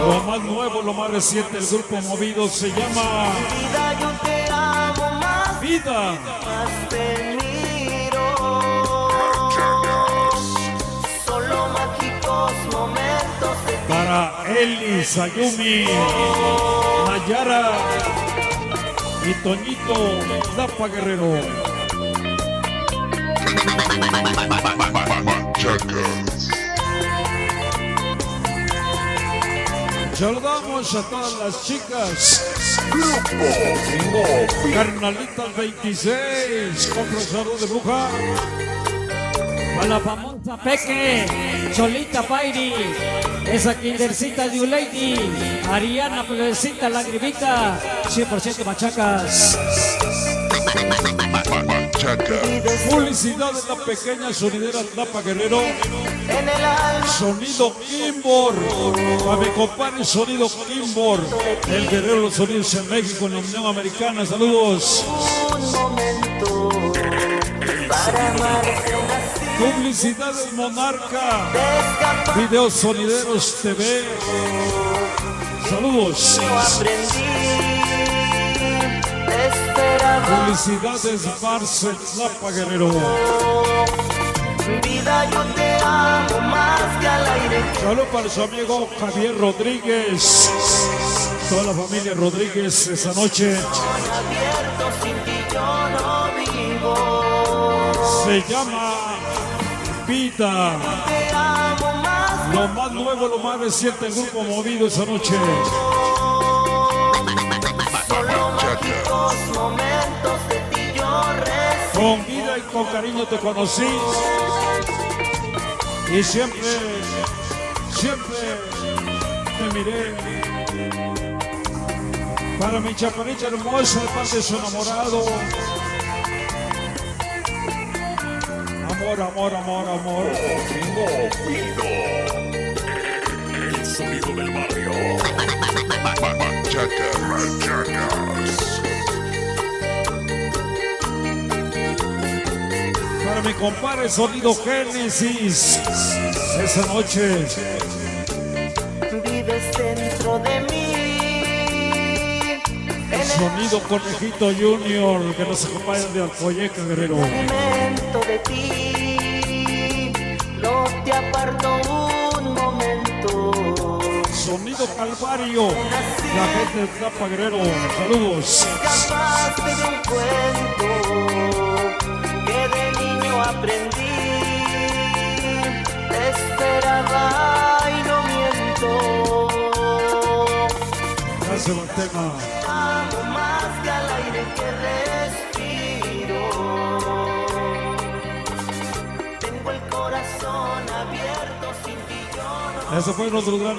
Lo más nuevo, lo más reciente, el grupo Movido se llama Vida, yo te amo más, Vida. más te miro. Solo mágicos momentos de ti. Para Eli, Sayumi, Nayara y Toñito Dapa Guerrero. Saludamos a todas las chicas. Carnalitas 26, con profesor de bruja. A la famosa Peque, Cholita Pairi, esa kindercita de Lady, Ariana Plebecita Lagrimita, 100% machacas. Publicidad de la pequeña sonidera Dapa Guerrero. en el alma. Sonido Kimbor. A mi compadre Sonido Kimbor. El Guerrero de los Sonidos en México, en la Unión Americana. Saludos. Un momento para amarte así. Publicidad del Monarca. De escapar Videos Sonideros TV. Saludos. yo aprendí. Te esperaba. Publicidades Barcel Dapa Guerrero. Vida, yo te amo más que al aire. Saludos para su amigo Javier Rodríguez. Toda la familia Rodríguez esa noche. Abierto, sin ti yo no vivo. Se llama Vida. Te amo más. Lo más nuevo, lo más reciente, el grupo Movido esa noche. Solo mágicos momentos de ti yo recibo. Con vida y con cariño te conocí. Y siempre te miré. Para mi chaparrita hermosa, de parte de su enamorado. Amor, amor, amor, amor. El sonido del barrio. Para mi compadre Sonido Génesis. Esa noche. Vives dentro de mí. En el Sonido Conejito Junior, que nos acompaña de Alcoyeca Guerrero. momento de ti. No te aparto un momento. Sonido Calvario, la gente de Dapa Guerrero. Saludos. Escapaste de un cuento que de niño aprendí. Te esperaba y no miento. Gracias, Martena. Amo más que al aire que respiro. Tengo el corazón abierto, sin ti yo no. Ese fue nuestro lugar,